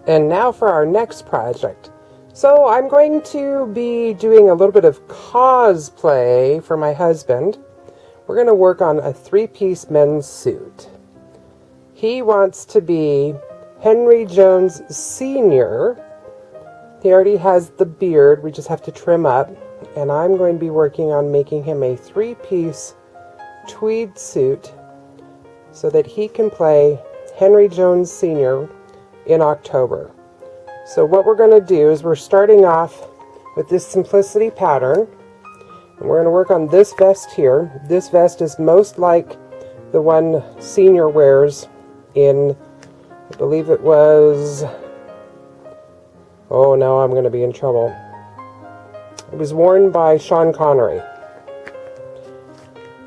And now for our next project. So I'm going to be doing a little bit of cosplay for my husband. We're going to work on a three-piece men's suit. He wants to be Henry Jones Sr. He already has the beard, we just have to trim up. And I'm going to be working on making him a three-piece tweed suit so that he can play Henry Jones Sr. in October. So what we're going to do is we're starting off with this simplicity pattern, and we're going to work on this vest here. This vest is most like the one Senior wears in, I believe it was, oh no, I'm going to be in trouble. It was worn by Sean Connery.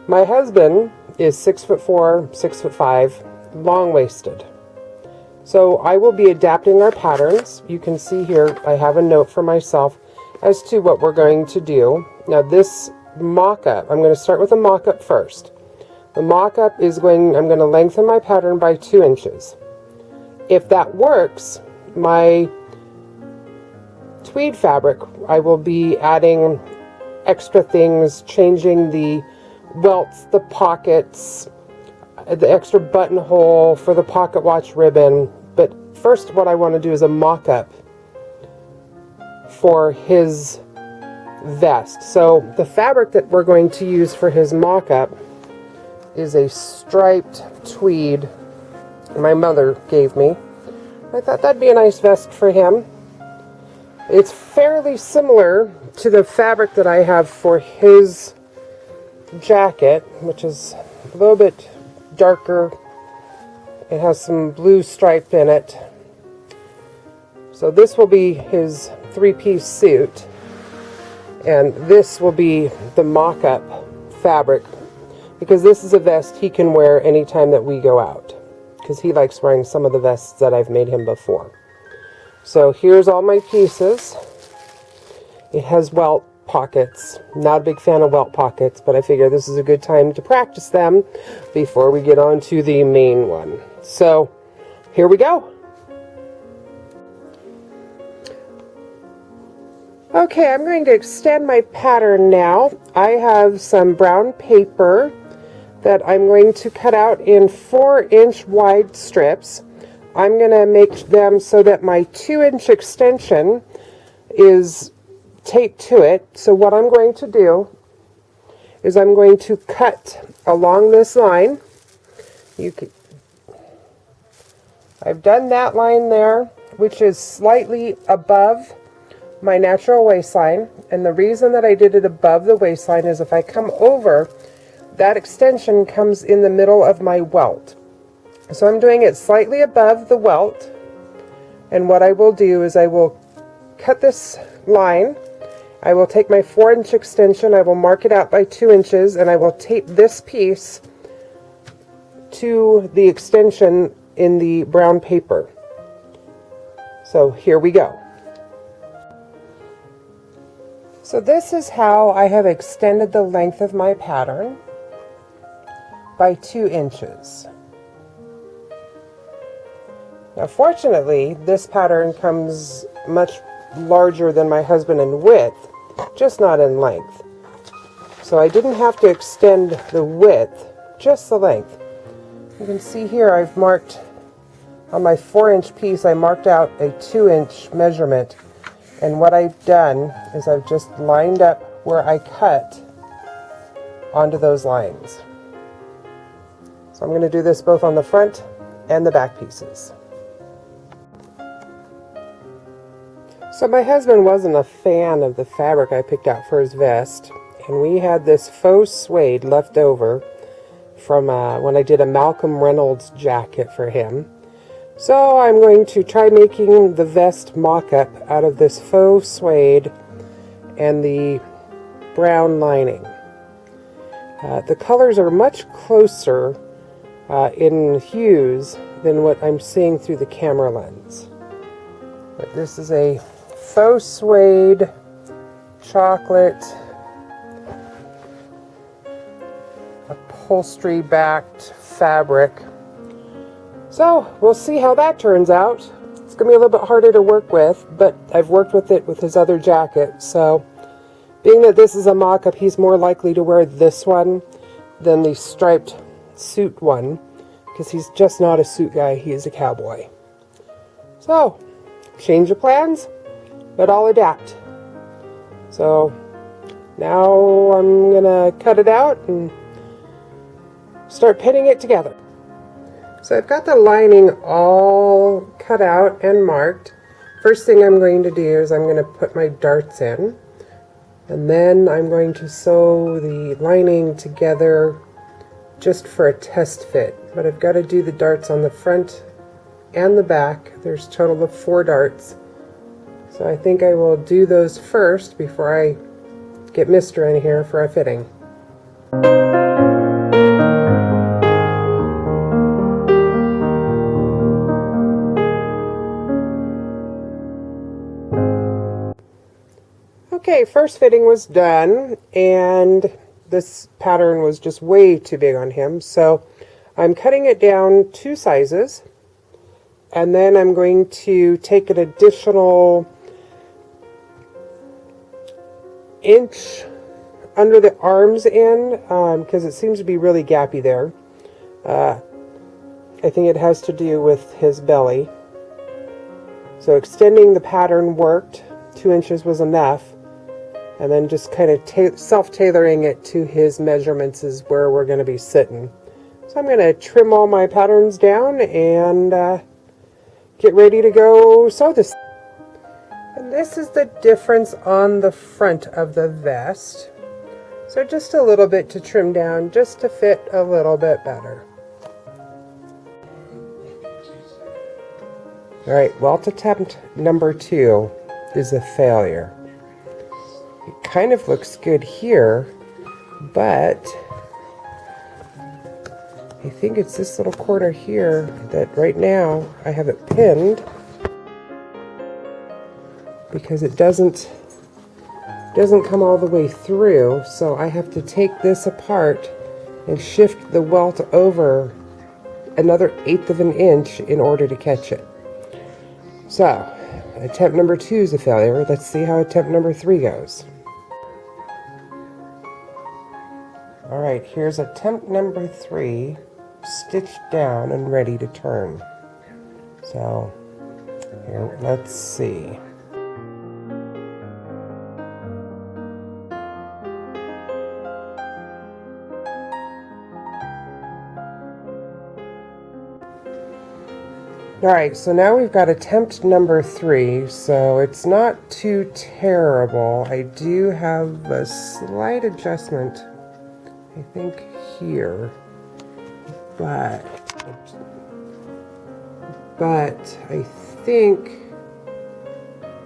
My husband is 6'4", 6'5", long-waisted. So I will be adapting our patterns. You can see here I have a note for myself as to what we're going to do. Now this mock-up, I'm going to start with a mock-up first. The mock-up is I'm going to lengthen my pattern by 2 inches. If that works, my tweed fabric, I will be adding extra things, changing the welts, the pockets, the extra buttonhole for the pocket watch ribbon. But first what I want to do is a mock-up for his vest. So the fabric that we're going to use for his mock-up is a striped tweed my mother gave me. I thought that'd be a nice vest for him. It's fairly similar to the fabric that I have for his jacket, which is a little bit darker. It has some blue stripe in it. So this will be his three-piece suit, and this will be the mock-up fabric, because this is a vest he can wear anytime that we go out, because he likes wearing some of the vests that I've made him before. So here's all my pieces. It has welt pockets. Not a big fan of welt pockets, but I figure this is a good time to practice them before we get on to the main one. So here we go. Okay, I'm going to extend my pattern now. I have some brown paper that I'm going to cut out in 4-inch wide strips. I'm going to make them so that my 2-inch extension is taped to it. So what I'm going to do is I'm going to cut along this line. I've done that line there, which is slightly above my natural waistline. And the reason that I did it above the waistline is if I come over, that extension comes in the middle of my welt. So I'm doing it slightly above the welt, and what I will do is I will cut this line. I will take my 4-inch extension, I will mark it out by 2 inches, and I will tape this piece to the extension in the brown paper. So here we go. So this is how I have extended the length of my pattern by 2 inches. Now fortunately, this pattern comes much larger than my husband in width, just not in length. So I didn't have to extend the width, just the length. You can see here I've marked, on my 4-inch piece, I marked out a 2-inch measurement. And what I've done is I've just lined up where I cut onto those lines. So I'm going to do this both on the front and the back pieces. So my husband wasn't a fan of the fabric I picked out for his vest, and we had this faux suede left over from when I did a Malcolm Reynolds jacket for him. So I'm going to try making the vest mock-up out of this faux suede and the brown lining. The colors are much closer in hues than what I'm seeing through the camera lens. But this is a faux suede chocolate upholstery backed fabric. So we'll see how that turns out. It's going to be a little bit harder to work with, but I've worked with it with his other jacket, so being that this is a mock-up, he's more likely to wear this one than the striped suit one, because he's just not a suit guy, he is a cowboy. So, change of plans, but I'll adapt. So, now I'm going to cut it out and start pinning it together. So I've got the lining all cut out and marked. First thing I'm going to do is I'm going to put my darts in, and then I'm going to sew the lining together just for a test fit. But I've got to do the darts on the front and the back. There's a total of 4 darts. So I think I will do those first before I get Mr. in here for a fitting. Okay, first fitting was done, and this pattern was just way too big on him, so I'm cutting it down 2 sizes, and then I'm going to take an additional inch under the arms in, because it seems to be really gappy there. I think it has to do with his belly. So extending the pattern worked. 2 inches was enough. And then just kind of self-tailoring it to his measurements is where we're going to be sitting. So I'm going to trim all my patterns down and get ready to go sew this. And this is the difference on the front of the vest. So just a little bit to trim down just to fit a little bit better. Alright, welt attempt number 2 is a failure. It kind of looks good here, but I think it's this little corner here that right now I have it pinned because it doesn't come all the way through, so I have to take this apart and shift the welt over another 1/8 of an inch in order to catch it. So, attempt number 2 is a failure. Let's see how attempt number 3 goes. Alright, here's attempt number 3, stitched down and ready to turn. So, here, let's see. Alright, so now we've got attempt number 3, so it's not too terrible. I do have a slight adjustment, I think, here, but I think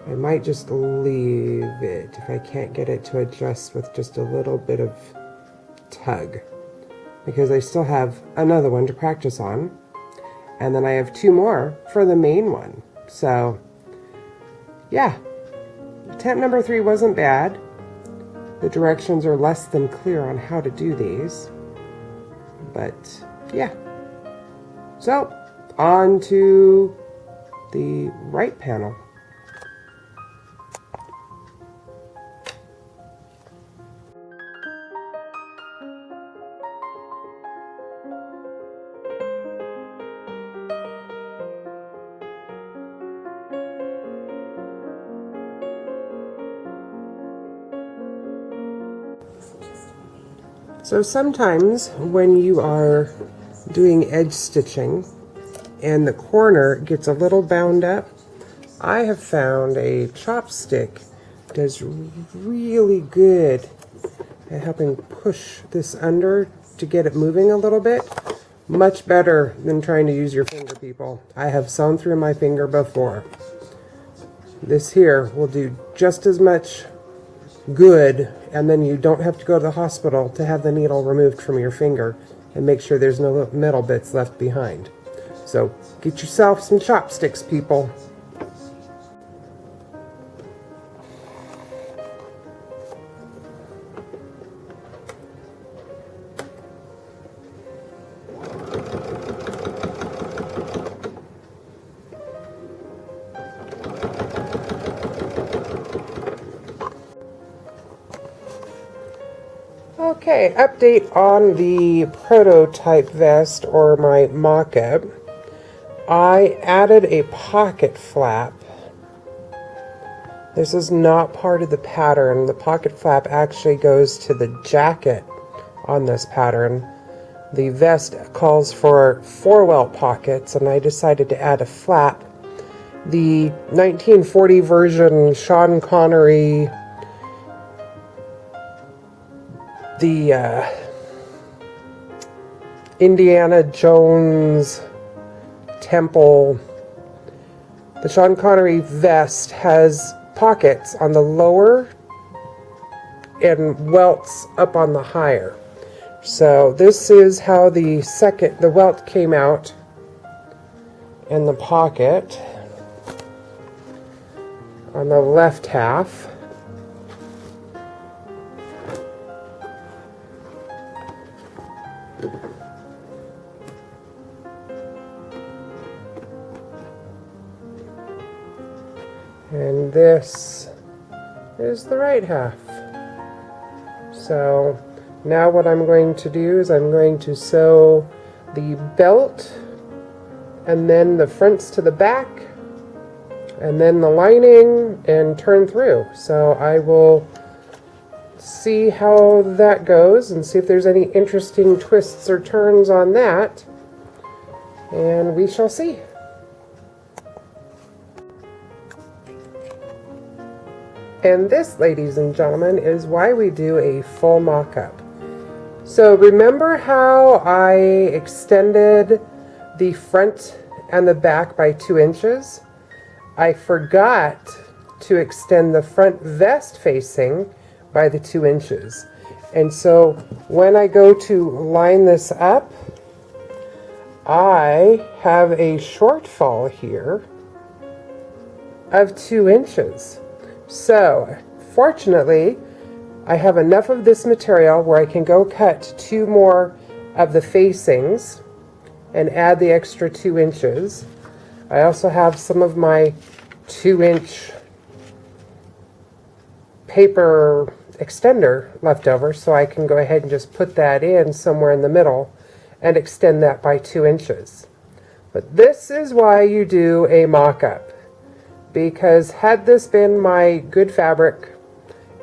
I might just leave it if I can't get it to adjust with just a little bit of tug, because I still have another one to practice on. And then I have 2 more for the main one. So, yeah. Attempt number 3 wasn't bad. The directions are less than clear on how to do these. But, yeah. So, on to the right panel. So sometimes when you are doing edge stitching and the corner gets a little bound up, I have found a chopstick does really good at helping push this under to get it moving a little bit. Much better than trying to use your finger, people. I have sewn through my finger before. This here will do just as much good, and then you don't have to go to the hospital to have the needle removed from your finger and make sure there's no metal bits left behind. So get yourself some chopsticks, people. Okay, update on the prototype vest, or my mock-up. I added a pocket flap. This is not part of the pattern. The pocket flap actually goes to the jacket on this pattern. The vest calls for 4 welt pockets, and I decided to add a flap. The 1940 version Sean Connery, the Indiana Jones temple, the Sean Connery vest has pockets on the lower and welts up on the higher. So this is how the welt came out in the pocket on the left half. And this is the right half. So now what I'm going to do is I'm going to sew the belt and then the fronts to the back and then the lining and turn through. So I will see how that goes and see if there's any interesting twists or turns on that, and we shall see. And this, ladies and gentlemen, is why we do a full mock-up. So remember how I extended the front and the back by 2 inches? I forgot to extend the front vest facing by the 2 inches. And so when I go to line this up, I have a shortfall here of 2 inches. So fortunately, I have enough of this material where I can go cut 2 more of the facings and add the extra 2 inches. I also have some of my 2-inch paper extender left over, so I can go ahead and just put that in somewhere in the middle and extend that by 2 inches. But this is why you do a mock-up, because had this been my good fabric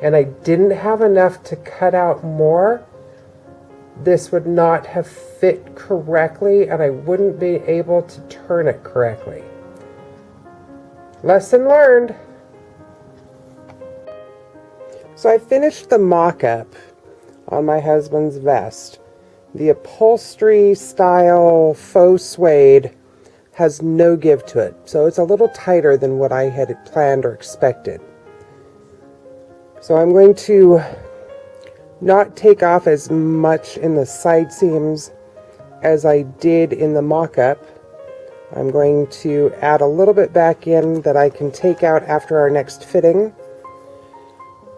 and I didn't have enough to cut out more, this would not have fit correctly and I wouldn't be able to turn it correctly. Lesson learned. So I finished the mock-up on my husband's vest. The upholstery style faux suede has no give to it, so it's a little tighter than what I had planned or expected. So I'm going to not take off as much in the side seams as I did in the mock-up. I'm going to add a little bit back in that I can take out after our next fitting.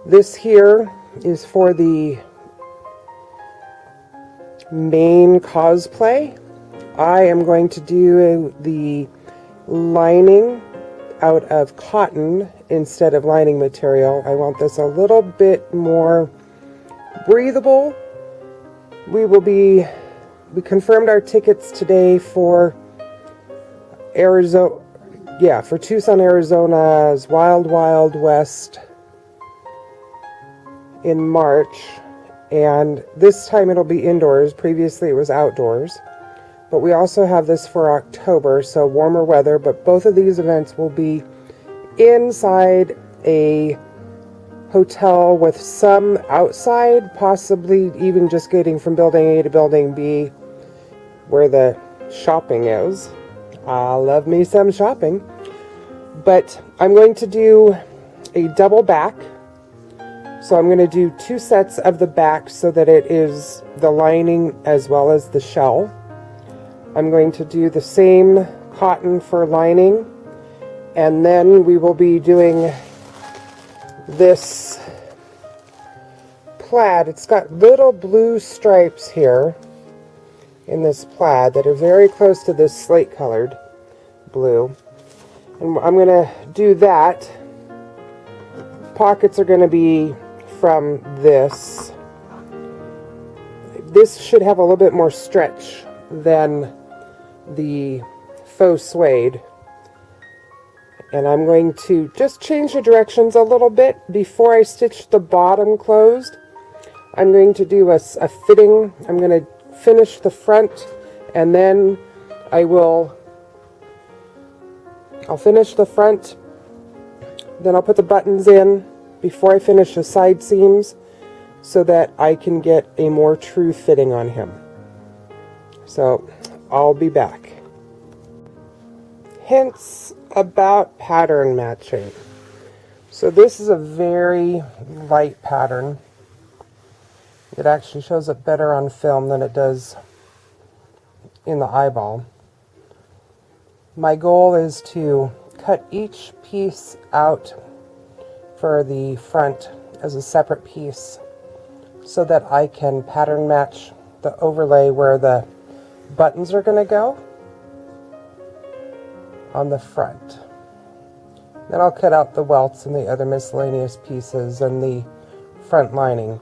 This here is for the main cosplay. I am going to do the lining out of cotton instead of lining material. I want this a little bit more breathable. We confirmed our tickets today for Arizona, for Tucson, Arizona's Wild Wild West in March, and this time it'll be indoors. Previously it was outdoors, but we also have this for October, so warmer weather, but both of these events will be inside a hotel with some outside, possibly even just getting from building A to building B where the shopping is. I love me some shopping. But I'm going to do a double back. So I'm going to do 2 sets of the back so that it is the lining as well as the shell. I'm going to do the same cotton for lining. And then we will be doing this plaid. It's got little blue stripes here in this plaid that are very close to this slate colored blue, and I'm going to do that. Pockets are going to be from this, this should have a little bit more stretch than the faux suede. And I'm going to just change the directions a little bit before I stitch the bottom closed. I'm going to do a fitting. I'm going to finish the front, and then I'll finish the front, then I'll put the buttons in before I finish the side seams so that I can get a more true fitting on him. So I'll be back. Hints about pattern matching. So this is a very light pattern. It actually shows up better on film than it does in the eyeball. My goal is to cut each piece out for the front as a separate piece so that I can pattern match the overlay where the buttons are going to go on the front. Then I'll cut out the welts and the other miscellaneous pieces and the front lining.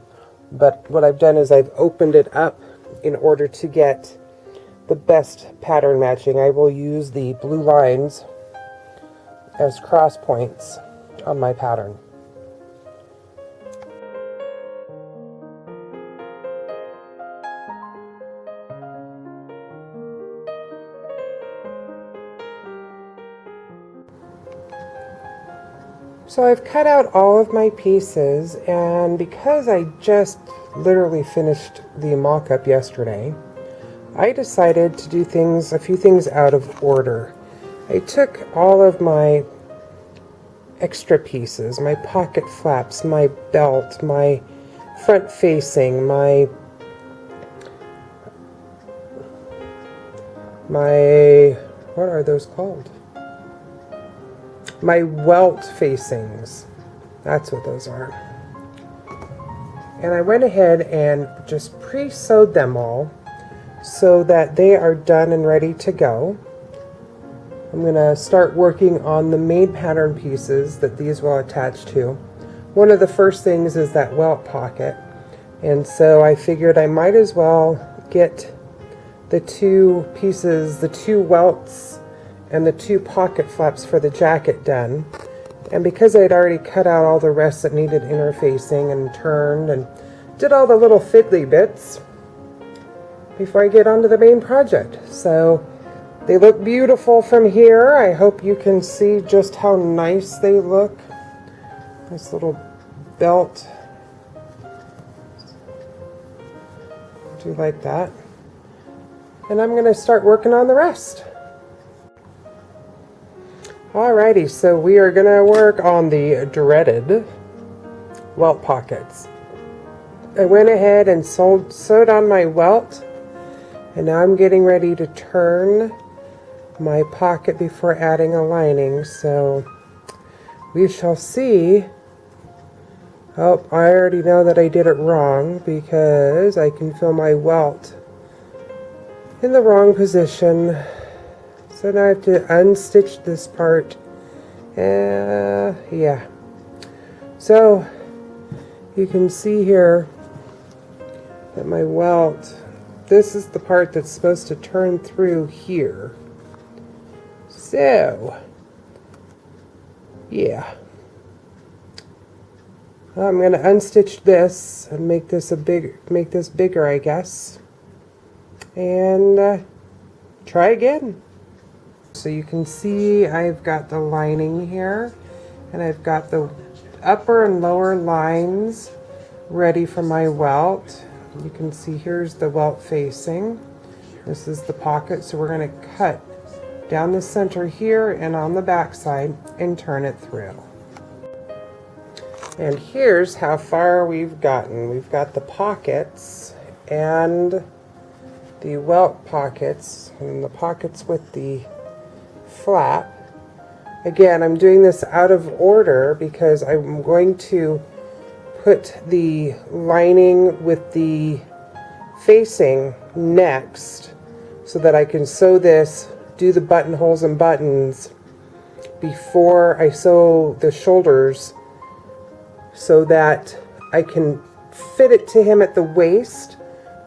But what I've done is I've opened it up in order to get the best pattern matching. I will use the blue lines as cross points on my pattern. So I've cut out all of my pieces, and because I just literally finished the mock-up yesterday, I decided to do a few things out of order. I took all of my extra pieces, my pocket flaps, my belt, my front facing, my what are those called? My welt facings. That's what those are. And I went ahead and just pre-sewed them all so that they are done and ready to go. I'm going to start working on the main pattern pieces that these will attach to. One of the first things is that welt pocket, and so I figured I might as well get the two pieces, the two welts and the two pocket flaps for the jacket done. And because I'd already cut out all the rest that needed interfacing and turned and did all the little fiddly bits before I get onto the main project. So they look beautiful from here. I hope you can see just how nice they look. This little belt. Do you like that? And I'm going to start working on the rest. Alrighty, so we are going to work on the dreaded welt pockets. I went ahead and sewed on my welt, and now I'm getting ready to turn my pocket before adding a lining, so we shall see. Oh, I already know that I did it wrong because I can feel my welt in the wrong position. So now I have to unstitch this part. Yeah. So you can see here that my welt, this is the part that's supposed to turn through here. So, yeah. I'm going to unstitch this and make this bigger, I guess. And try again. So you can see I've got the lining here, and I've got the upper and lower lines ready for my welt. You can see here's the welt facing. This is the pocket, so we're going to cut down the center here and on the back side and turn it through. And here's how far we've gotten. We've got the pockets and the welt pockets, and the pockets with the flap. Again, I'm doing this out of order because I'm going to put the lining with the facing next so that I can sew this, do the buttonholes and buttons before I sew the shoulders so that I can fit it to him at the waist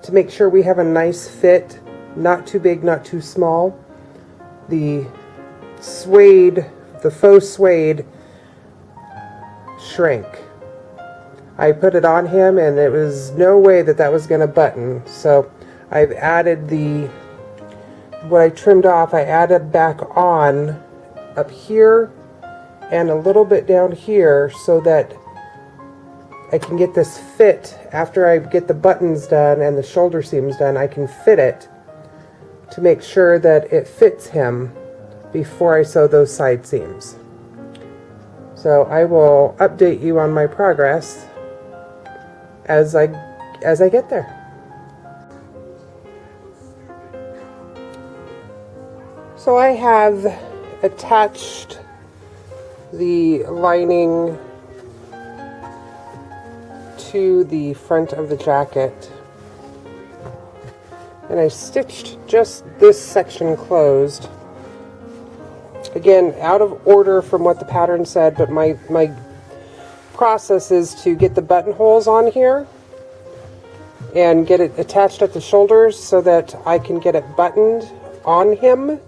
to make sure we have a nice fit, not too big, not too small. The suede, the faux suede shrank. I put it on him and there was no way that that was going to button. So I've added what I trimmed off, I added back on up here and a little bit down here so that I can get this fit. After I get the buttons done and the shoulder seams done, I can fit it to make sure that it fits him before I sew those side seams. So I will update you on my progress as I get there. So I have attached the lining to the front of the jacket, and I stitched just this section closed. Again, out of order from what the pattern said, but my process is to get the buttonholes on here and get it attached at the shoulders so that I can get it buttoned on him,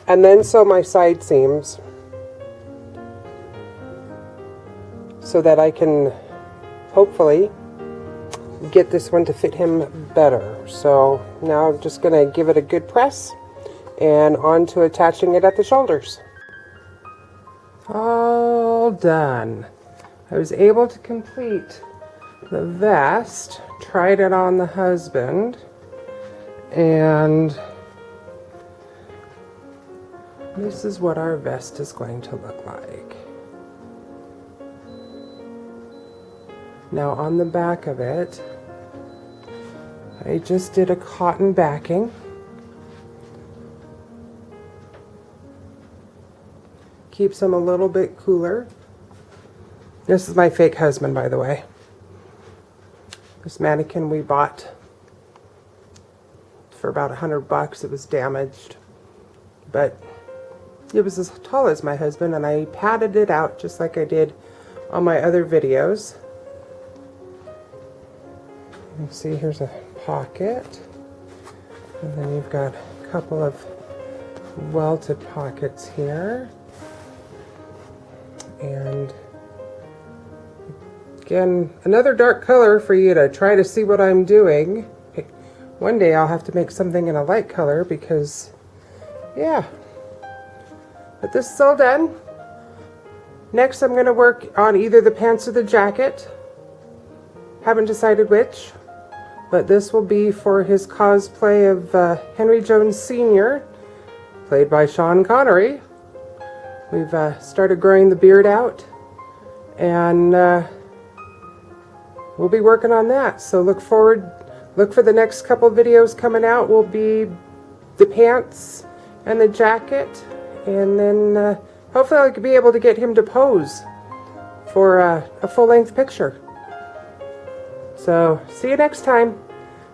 and then sew my side seams so that I can hopefully get this one to fit him better. So now I'm just going to give it a good press and on to attaching it at the shoulders. All done. I was able to complete the vest, tried it on the husband, and this is what our vest is going to look like. Now on the back of it, I just did a cotton backing. Keeps him a little bit cooler. This is my fake husband, by the way. This mannequin we bought for about $100. It was damaged, but it was as tall as my husband, and I padded it out just like I did on my other videos. You can see here's a pocket, and then you've got a couple of welted pockets here, and again, another dark color for you to try to see what I'm doing. One day I'll have to make something in a light color because, yeah. But this is all done. Next I'm going to work on either the pants or the jacket. Haven't decided which. But this will be for his cosplay of Henry Jones Sr., played by Sean Connery. We've started growing the beard out, and we'll be working on that. So look for the next couple videos coming out. Will be the pants and the jacket, and then hopefully I'll be able to get him to pose for a full-length picture. So, see you next time.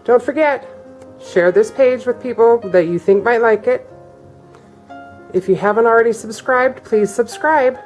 Don't forget, share this page with people that you think might like it. If you haven't already subscribed, please subscribe.